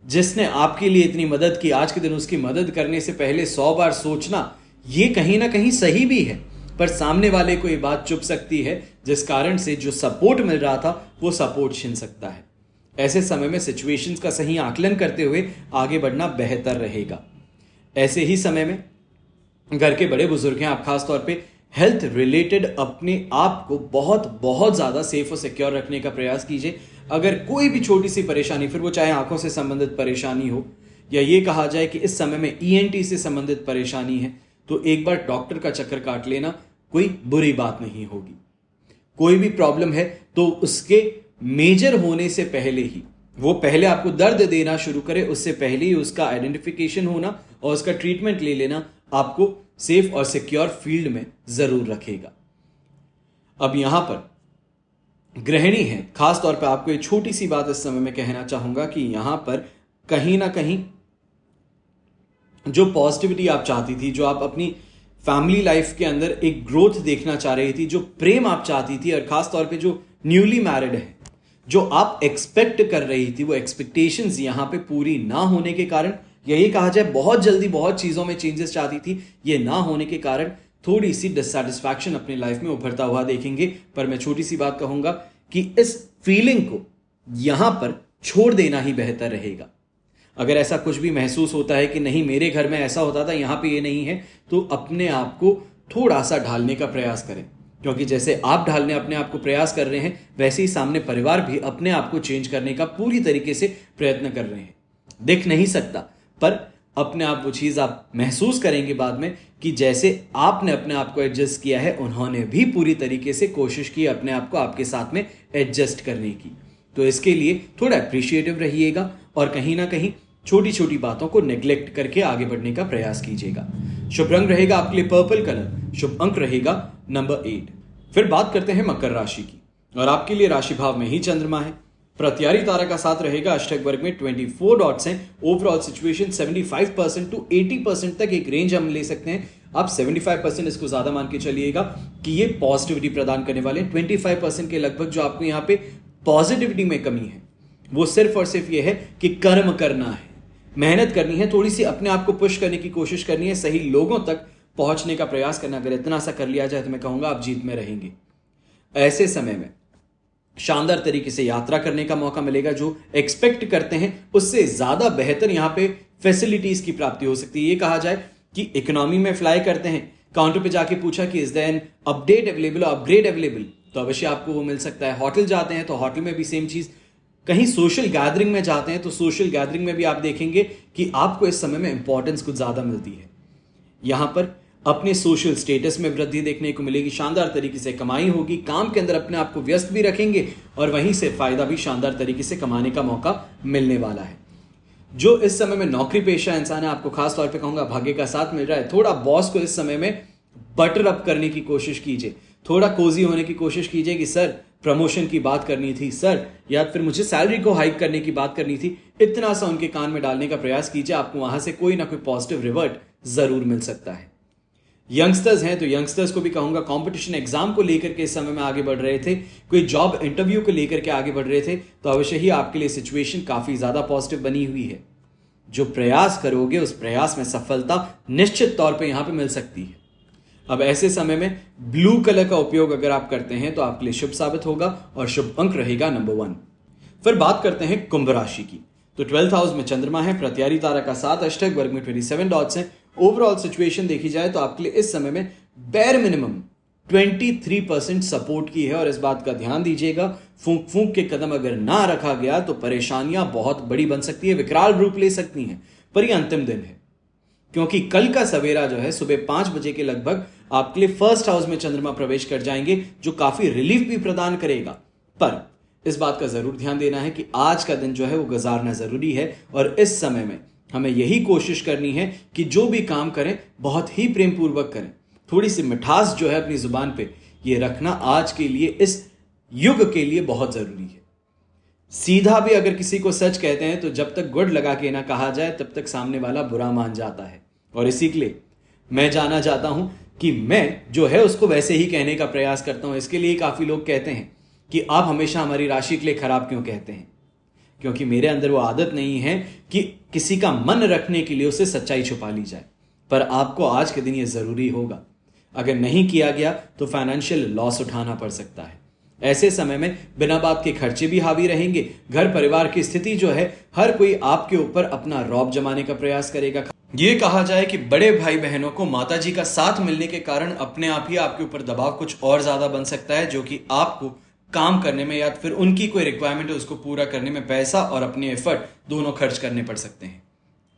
जिसने आपके लिए इतनी मदद की, आज के दिन उसकी मदद करने से पहले 100 बार सोचना, ये कहीं ना कहीं सही भी है, पर सामने वाले को ये बात चुभ सकती है, जिस कारण से जो सपोर्ट मिल रहा था वो सपोर्ट छिन सकता है। ऐसे समय में सिचुएशंस का सही आकलन करते हुए आगे बढ़ना बेहतर रहेगा। ऐसे ही समय में घर के बड़े बुजुर्ग हैं, आप खास तौर पे हेल्थ रिलेटेड अपने आप को बहुत बहुत ज्यादा सेफ और सिक्योर रखने का प्रयास कीजिए। अगर कोई भी छोटी सी परेशानी, फिर वो चाहे आंखों से संबंधित परेशानी हो या ये कहा जाए कि इस समय में ENT से संबंधित परेशानी है, तो एक बार डॉक्टर का चक्कर काट लेना कोई बुरी बात नहीं होगी। कोई भी प्रॉब्लम है तो उसके मेजर होने से पहले ही, वो पहले आपको दर्द देना शुरू करे उससे पहले ही उसका आइडेंटिफिकेशन होना और उसका ट्रीटमेंट ले लेना आपको सेफ और सिक्योर फील्ड में जरूर रखेगा। अब यहां पर गृहिणी है, खास तौर पर आपको एक छोटी सी बात इस समय में कहना चाहूंगा कि यहां पर कहीं ना कहीं जो पॉजिटिविटी आप चाहती थी, जो आप अपनी फैमिली लाइफ के अंदर एक ग्रोथ देखना चाह रही थी, जो प्रेम आप चाहती थी, और खास तौर पे जो न्यूली मैरिड है, जो आप एक्सपेक्ट कर रही थी, वो एक्सपेक्टेशंस यहां पे पूरी ना होने के कारण, यही कहा जाए बहुत जल्दी बहुत चीजों में चेंजेस चाहती थी, ये ना होने के कारण थोड़ी सी डिससैटिस्फैक्शन अपनी लाइफ में उभरता हुआ देखेंगे। पर मैं छोटी सी बात कहूंगा कि इस फीलिंग को यहां पर छोड़ देना ही बेहतर रहेगा। अगर ऐसा कुछ भी महसूस होता है कि नहीं मेरे घर में ऐसा होता था, यहां पे ये नहीं है, तो अपने आप को थोड़ा सा ढालने का प्रयास करें, क्योंकि जैसे आप ढालने अपने आप को प्रयास कर रहे हैं, वैसे ही सामने परिवार भी अपने आप को चेंज करने का पूरी तरीके से प्रयत्न कर रहे हैं। दिख नहीं सकता, पर अपने आप वो चीज आप महसूस करेंगे बाद में कि जैसे आपने अपने आप को एडजस्ट किया है, उन्होंने भी पूरी तरीके से कोशिश की अपने आप को आपके साथ में एडजस्ट करने की। तो इसके लिए थोड़ा अप्रिशिएटिव रहिएगा और कहीं ना कहीं छोटी छोटी बातों को नेग्लेक्ट करके आगे बढ़ने का प्रयास कीजिएगा। शुभ रंग रहेगा आपके लिए पर्पल कलर, शुभ अंक रहेगा नंबर 8। फिर बात करते हैं मकर राशि की, और आपके लिए राशि भाव में ही चंद्रमा है। प्रत्यारी तारा का साथ रहेगा, अष्टक वर्ग में 24 डॉट्स हैं। ओवरऑल सिचुएशन 75% to 80% तक एक रेंज हम ले सकते हैं। आप 75% इसको ज्यादा मान के चलिएगा कि ये पॉजिटिविटी प्रदान करने वाले। 25% के लगभग जो आपको यहाँ पे पॉजिटिविटी में कमी है, वो सिर्फ और सिर्फ ये है कि कर्म करना है, मेहनत करनी है, थोड़ी सी अपने आप को पुश करने की कोशिश करनी है, सही लोगों तक पहुंचने का प्रयास करना। अगर इतना सा कर लिया जाए तो मैं कहूंगा आप जीत में रहेंगे। ऐसे समय में शानदार तरीके से यात्रा करने का मौका मिलेगा। जो एक्सपेक्ट करते हैं उससे ज्यादा बेहतर यहां पे फैसिलिटीज की प्राप्ति हो सकती है। ये कहा जाए कि इकोनॉमी में फ्लाई करते हैं, काउंटर पे जाके पूछा कि is there an update available, upgrade available, तो अवश्य आपको वो मिल सकता है। होटल जाते हैं तो होटल में भी सेम चीज। कहीं सोशल गैदरिंग में जाते हैं तो सोशल गैदरिंग में भी आप देखेंगे कि आपको इस समय में इंपॉर्टेंस कुछ ज्यादा मिलती है। यहां पर अपने सोशल स्टेटस में वृद्धि देखने को मिलेगी, शानदार तरीके से कमाई होगी, काम के अंदर अपने आप को व्यस्त भी रखेंगे और वहीं से फायदा भी शानदार तरीके से कमाने का मौका मिलने वाला है। जो इस समय में नौकरी पेशा इंसान है, आपको खास तौर पे कहूंगा भाग्य का साथ मिल रहा है। थोड़ा बॉस को इस समय में बटर अप करने की कोशिश कीजिए, थोड़ा कोजी होने की कोशिश कीजिए कि सर प्रमोशन की बात करनी थी सर, या फिर मुझे सैलरी को हाइक करने की बात करनी थी। इतना सा उनके कान में डालने का प्रयास कीजिए, आपको वहां से कोई ना कोई पॉजिटिव रिवर्ट जरूर मिल सकता है। यंगस्टर्स हैं तो यंगस्टर्स को भी कहूंगा, कंपटीशन एग्जाम को लेकर के इस समय में आगे बढ़ रहे थे, कोई जॉब इंटरव्यू को लेकर के आगे बढ़ रहे थे, तो अवश्य ही आपके लिए सिचुएशन काफी ज्यादा पॉजिटिव बनी हुई है। जो प्रयास करोगे उस प्रयास में सफलता निश्चित तौर पे यहां पे मिल सकती है। अब ऐसे समय में ब्लू कलर का उपयोग अगर आप करते हैं तो आपके लिए शुभ साबित होगा और शुभ अंक रहेगा नंबर 1। फिर बात करते हैं कुंभ राशि की, तो 12th हाउस में चंद्रमा है, प्रत्यारी तारा का साथ, अष्टक वर्ग में 27 डॉट्स हैं। ओवरऑल सिचुएशन देखी जाए तो आपके लिए इस समय में बेर मिनिमम 23% सपोर्ट की है। और इस बात का ध्यान दीजिएगा, फूंक फूंक के कदम अगर ना रखा गया तो परेशानियां बहुत बड़ी बन सकती है, विकराल रूप ले सकती हैं। पर यह अंतिम दिन है, क्योंकि कल का सवेरा जो है सुबह 5 बजे के लगभग आपके लिए फर्स्ट हाउस में चंद्रमा प्रवेश कर जाएंगे, जो काफी रिलीफ भी प्रदान करेगा। पर इस बात का जरूर ध्यान देना है कि आज का दिन जो है वो गुजारना जरूरी है। और इस समय में हमें यही कोशिश करनी है कि जो भी काम करें बहुत ही प्रेम पूर्वक करें। थोड़ी सी मिठास जो है अपनी जुबान पे ये रखना आज के लिए, इस युग के लिए बहुत जरूरी है। सीधा भी अगर किसी को सच कहते हैं तो जब तक गुड़ लगा के ना कहा जाए तब तक सामने वाला बुरा मान जाता है। और इसी के लिए मैं जानना चाहता हूं कि मैं जो है उसको वैसे ही कहने का प्रयास करता हूं। इसके लिए काफी लोग कहते हैं कि आप हमेशा हमारी राशि के लिए खराब क्यों कहते हैं, क्योंकि मेरे अंदर वो आदत नहीं है कि किसी का मन रखने के लिए उसे सच्चाई छुपा ली जाए। पर आपको आज के दिन ये जरूरी होगा, अगर नहीं किया गया तो फाइनेंशियल लॉस उठाना पड़ सकता है। ऐसे समय में बिना बात के खर्चे भी हावी रहेंगे। घर परिवार की स्थिति जो है, हर कोई आपके ऊपर अपना रौब जमाने का प्रयास करेगा। ये कहा जाए कि बड़े भाई बहनों को माताजी का साथ मिलने के कारण अपने आप ही आपके ऊपर दबाव कुछ और ज्यादा बन सकता है, जो कि आपको काम करने में या फिर उनकी कोई रिक्वायरमेंट है उसको पूरा करने में पैसा और अपने एफर्ट दोनों खर्च करने पड़ सकते हैं।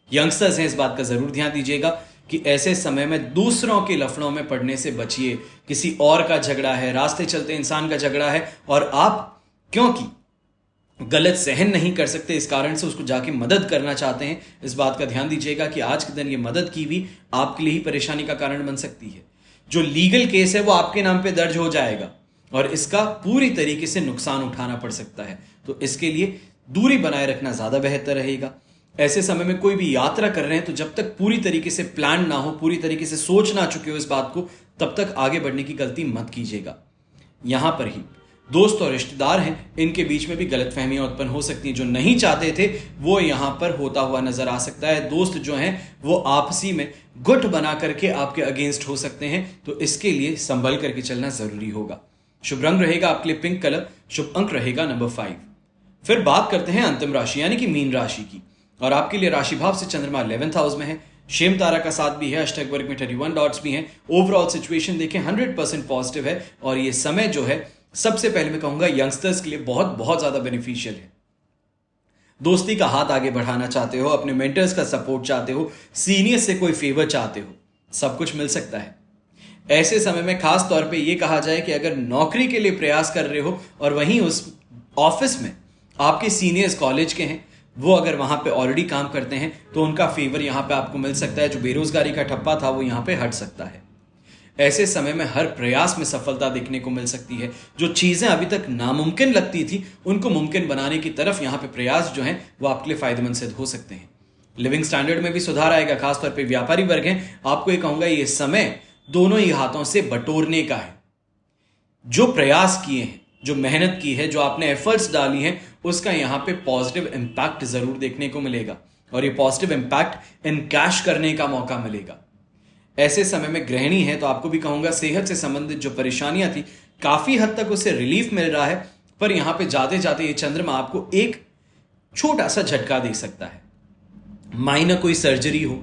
यंगस्टर्स हैं, इस बात का जरूर ध्यान दीजिएगा कि ऐसे समय में दूसरों के लफड़ों में पड़ने से बचिए। किसी और का झगड़ा है, रास्ते चलते इंसान का झगड़ा है, और आप क्योंकि गलत सहन नहीं कर सकते इस कारण से उसको जाके मदद करना चाहते हैं, इस बात का ध्यान दीजिएगा कि आज के दिन ये मदद की भी आपके लिए ही परेशानी का कारण बन सकती है। जो लीगल केस है वो आपके नाम पे दर्ज हो जाएगा और इसका पूरी तरीके से नुकसान उठाना पड़ सकता है। तो इसके लिए दूरी बनाए रखना ज्यादा बेहतर रहेगा। ऐसे समय में कोई भी यात्रा कर रहे हैं तो जब तक पूरी तरीके से प्लान ना हो, पूरी तरीके से सोच ना चुके हो इस बात को, तब तक आगे बढ़ने की गलती मत कीजिएगा। यहां पर ही दोस्त और रिश्तेदार हैं, इनके बीच में भी गलतफहमियां उत्पन्न हो सकती हैं। जो नहीं चाहते थे वो यहां पर होता हुआ नजर आ सकता है। दोस्त जो हैं वो आपसी में गुट बना करके आपके अगेंस्ट हो सकते हैं, तो इसके लिए संभल करके चलना जरूरी होगा। शुभ रंग रहेगा आपके लिए पिंक कलर, शुभ अंक रहेगा नंबर 5। फिर बात करते हैं अंतिम राशि यानी कि मीन राशि की, और आपके लिए राशि भाव से चंद्रमा 11th हाउस में है। शेम तारा का साथ भी है, अष्टक वर्ग में 31 डॉट्स भी हैं। ओवरऑल सिचुएशन देखें 100% पॉजिटिव है, और ये समय जो है सबसे पहले मैं कहूंगा यंगस्टर्स के लिए बहुत बहुत ज्यादा बेनिफिशियल है। दोस्ती का हाथ आगे बढ़ाना चाहते हो, अपने मेंटर्स का सपोर्ट चाहते हो, सीनियर से कोई फेवर चाहते हो, सब कुछ मिल सकता है। ऐसे समय में खास तौर पे ये कहा जाए कि अगर नौकरी के लिए प्रयास कर रहे हो और वहीं उस ऑफिस में आपके सीनियर्स कॉलेज के हैं, वो अगर वहां पे ऑलरेडी काम करते हैं तो उनका फेवर यहां पे आपको मिल सकता है। जो बेरोजगारी का ठप्पा था वो यहां पे हट सकता है। ऐसे समय में हर प्रयास में सफलता देखने को मिल सकती है। जो चीजें अभी तक नामुमकिन लगती थी उनको मुमकिन बनाने की तरफ यहां पे प्रयास जो है वो आपके लिए फायदेमंद सिद्ध हो सकते हैं। लिविंग स्टैंडर्ड में भी सुधार आएगा। खासतौर पर व्यापारी वर्ग हैं, आपको ये कहूंगा ये समय दोनों ही हाथों से बटोरने का है। जो प्रयास किए हैं, जो मेहनत की है, जो आपने एफर्ट्स डाली हैं, उसका यहां पे पॉजिटिव इंपैक्ट जरूर देखने को मिलेगा, और ये पॉजिटिव इंपैक्ट इनकैश करने का मौका मिलेगा। ऐसे समय में गृहिणी है तो आपको भी कहूंगा सेहत से संबंधित जो परेशानियां थी काफी हद तक उससे रिलीफ मिल रहा है। पर यहां पे जाते जाते ये चंद्रमा आपको एक छोटा सा झटका दे सकता है। माइनर कोई सर्जरी हो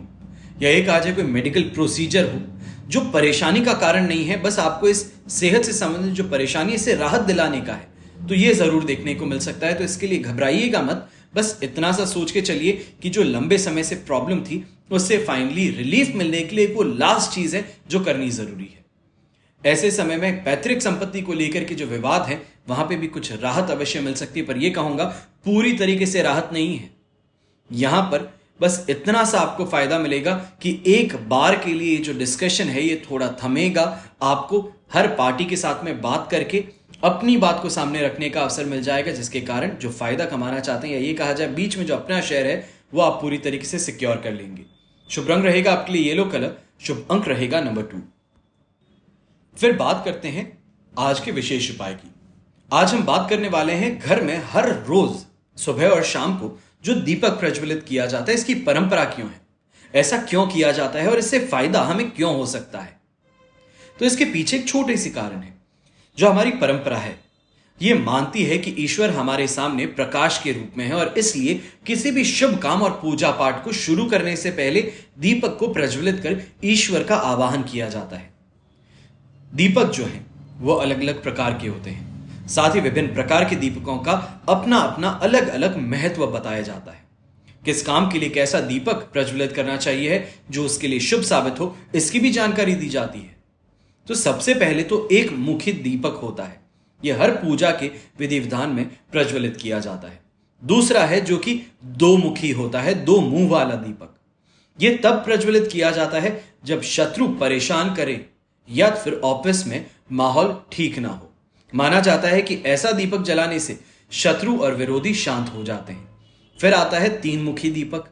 या एक आज कोई मेडिकल प्रोसीजर हो जो परेशानी का कारण नहीं है, बस आपको इस सेहत से संबंधित जो परेशानी है इससे राहत दिलाने का है, तो ये जरूर देखने को मिल सकता है। तो इसके लिए घबराइएगा मत, बस इतना सा सोच के चलिए कि जो लंबे समय से प्रॉब्लम थी उससे फाइनली रिलीफ मिलने के लिए वो लास्ट चीज है जो करनी जरूरी है। ऐसे समय में पैतृक संपत्ति को लेकर के जो विवाद है वहां पे भी कुछ राहत अवश्य मिल सकती है, पर यह कहूंगा पूरी तरीके से राहत नहीं है। यहां पर बस इतना सा आपको फायदा मिलेगा कि एक बार के लिए जो डिस्कशन है ये थोड़ा थमेगा। आपको हर पार्टी के साथ में बात करके अपनी बात को सामने रखने का अवसर मिल जाएगा, जिसके कारण जो फायदा कमाना चाहते हैं या ये कहा जाए बीच में जो अपना शेयर है वो आप पूरी तरीके से सिक्योर कर लेंगे। शुभ रंग रहेगा आपके लिए येलो कलर, शुभ अंक रहेगा नंबर 2। फिर बात करते हैं आज के विशेष उपाय की। आज हम बात करने वाले हैं घर में हर रोज सुबह और शाम को जो दीपक प्रज्वलित किया जाता है, इसकी परंपरा क्यों है, ऐसा क्यों किया जाता है और इससे फायदा हमें क्यों हो सकता है। तो इसके पीछे एक छोटे सी कारण है। जो हमारी परंपरा है, ये मानती है कि ईश्वर हमारे सामने प्रकाश के रूप में है और इसलिए किसी भी शुभ काम और पूजा पाठ को शुरू करने से पहले दीपक को प्रज्वलित कर ईश्वर का आवाहन किया जाता है। दीपक जो है वो अलग अलग प्रकार के होते हैं। साथ ही विभिन्न प्रकार के दीपकों का अपना अपना अलग अलग महत्व बताया जाता है। किस काम के लिए कैसा दीपक प्रज्वलित करना चाहिए है जो उसके लिए शुभ साबित हो, इसकी भी जानकारी दी जाती है। तो सबसे पहले तो एक मुखी दीपक होता है। यह हर पूजा के विधि विधान में प्रज्वलित किया जाता है। दूसरा है जो कि दो मुखी होता है, दो मुंह वाला दीपक। यह तब प्रज्वलित किया जाता है जब शत्रु परेशान करे या फिर ऑफिस में माहौल ठीक ना हो। माना जाता है कि ऐसा दीपक जलाने से शत्रु और विरोधी शांत हो जाते हैं। फिर आता है तीन मुखी दीपक,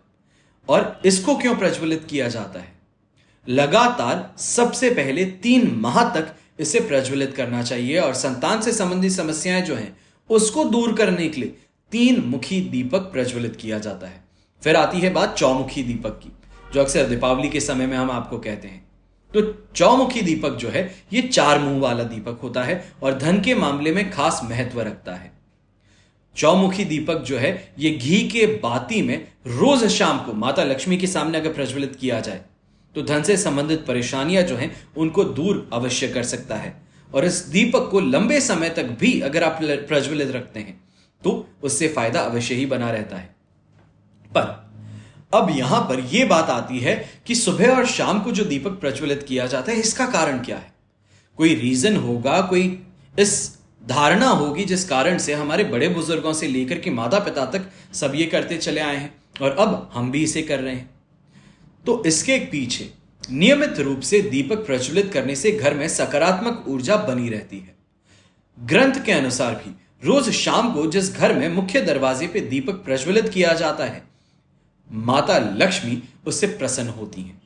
और इसको क्यों प्रज्वलित किया जाता है? लगातार सबसे पहले 3 माह तक इसे प्रज्वलित करना चाहिए और संतान से संबंधित समस्याएं जो हैं उसको दूर करने के लिए 3 मुखी दीपक प्रज्वलित किया जाता है। फिर आती है बात चौमुखी दीपक की, जो अक्सर दीपावली के समय में हम आपको कहते हैं। तो चौमुखी दीपक जो है ये 4 मुंह वाला दीपक होता है और धन के मामले में खास महत्व रखता है। चौमुखी दीपक जो है ये घी के बाती में रोज शाम को माता लक्ष्मी के सामने अगर प्रज्वलित किया जाए तो धन से संबंधित परेशानियां जो हैं उनको दूर अवश्य कर सकता है। और इस दीपक को लंबे समय तक भी अगर आप प्रज्वलित रखते हैं तो उससे फायदा अवश्य ही बना रहता है। पर अब यहां पर यह बात आती है कि सुबह और शाम को जो दीपक प्रज्वलित किया जाता है इसका कारण क्या है? कोई रीजन होगा, कोई इस धारणा होगी जिस कारण से हमारे बड़े बुजुर्गों से लेकर के माता पिता तक सब ये करते चले आए हैं और अब हम भी इसे कर रहे हैं। तो इसके पीछे नियमित रूप से दीपक प्रज्वलित करने से घर में सकारात्मक ऊर्जा बनी रहती है। ग्रंथ के अनुसार भी रोज शाम को जिस घर में मुख्य दरवाजे पे दीपक प्रज्वलित किया जाता है, माता लक्ष्मी उससे प्रसन्न होती हैं।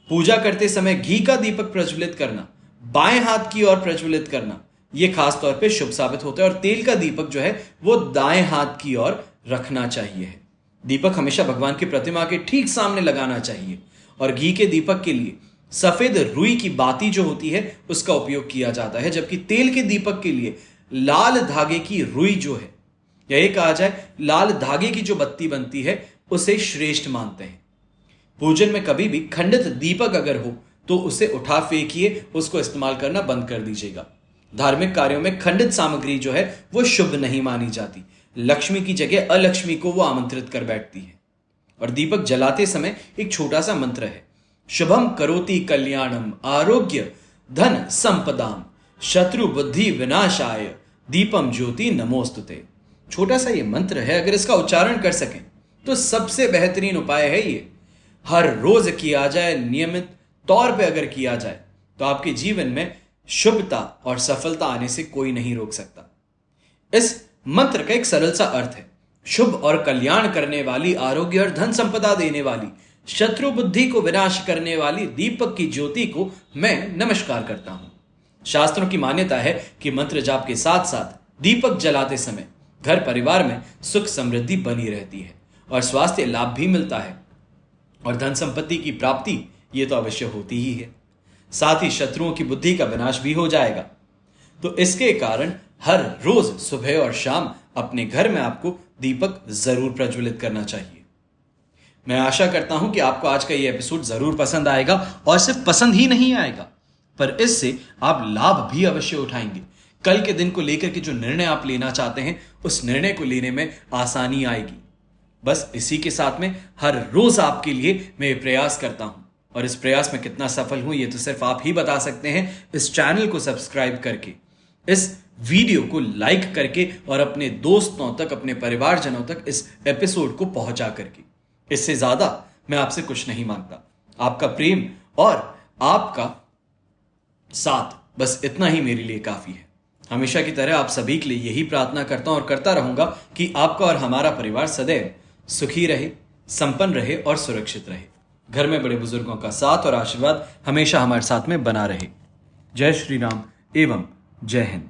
पूजा करते समय घी का दीपक प्रज्वलित करना, बाएं हाथ की ओर प्रज्वलित करना, यह खास तौर पे शुभ साबित होता है। और तेल का दीपक जो है वो दाएं हाथ की ओर रखना चाहिए। दीपक हमेशा भगवान की प्रतिमा के ठीक सामने लगाना चाहिए। और घी के दीपक के लिए सफेद रुई की बाती जो होती है उसका उपयोग किया जाता है, जबकि तेल के दीपक के लिए लाल धागे की रुई जो है, या ये कहा जाए लाल धागे की जो बत्ती बनती है उसे श्रेष्ठ मानते हैं। पूजन में कभी भी खंडित दीपक अगर हो तो उसे उठा फेंकिए, उसको इस्तेमाल करना बंद कर दीजिएगा। धार्मिक कार्यों में खंडित सामग्री जो है वो शुभ नहीं मानी जाती। लक्ष्मी की जगह अलक्ष्मी को वो आमंत्रित कर बैठती है। और दीपक जलाते समय एक छोटा सा मंत्र है, शुभम करोति कल्याणम आरोग्य धन संपदाम शत्रु बुद्धि विनाशाय दीपम ज्योति नमोस्तुते। छोटा सा ये मंत्र है, अगर इसका उच्चारण कर सकें तो सबसे बेहतरीन उपाय है ये। हर रोज किया जाए, नियमित तौर पे अगर किया जाए तो आपके जीवन में शुभता और सफलता आने से कोई नहीं रोक सकता। इस मंत्र का एक सरल सा अर्थ है, शुभ और कल्याण करने वाली, आरोग्य और धन संपदा देने वाली, शत्रु बुद्धि को विनाश करने वाली दीपक की ज्योति को मैं नमस्कार करता हूं। शास्त्रों की मान्यता है कि मंत्र जाप के साथ साथ दीपक जलाते समय घर परिवार में सुख समृद्धि बनी रहती है और स्वास्थ्य लाभ भी मिलता है और धन संपत्ति की प्राप्ति ये तो अवश्य होती ही है। साथ ही शत्रुओं की बुद्धि का विनाश भी हो जाएगा। तो इसके कारण हर रोज सुबह और शाम अपने घर में आपको दीपक जरूर प्रज्वलित करना चाहिए। मैं आशा करता हूं कि आपको आज का ये एपिसोड जरूर पसंद आएगा और सिर्फ पसंद ही नहीं आएगा पर इससे आप लाभ भी अवश्य उठाएंगे। कल के दिन को लेकर के जो निर्णय आप लेना चाहते हैं उस निर्णय को लेने में आसानी आएगी। बस इसी के साथ में हर रोज आपके लिए मैं ये प्रयास करता हूं और इस प्रयास में कितना सफल हूं ये तो सिर्फ आप ही बता सकते हैं। इस चैनल को सब्सक्राइब करके, इस वीडियो को लाइक करके और अपने दोस्तों तक, अपने परिवारजनों तक इस एपिसोड को पहुंचा करके। इससे ज्यादा मैं आपसे कुछ नहीं मांगता। आपका प्रेम और आपका साथ, बस इतना ही मेरे लिए काफी है। हमेशा की तरह आप सभी के लिए यही प्रार्थना करता हूं और करता रहूंगा कि आपका और हमारा परिवार सदैव सुखी रहे, संपन्न रहे और सुरक्षित रहे। घर में बड़े बुजुर्गों का साथ और आशीर्वाद हमेशा हमारे साथ में बना रहे। जय श्री राम एवं जय हिंद।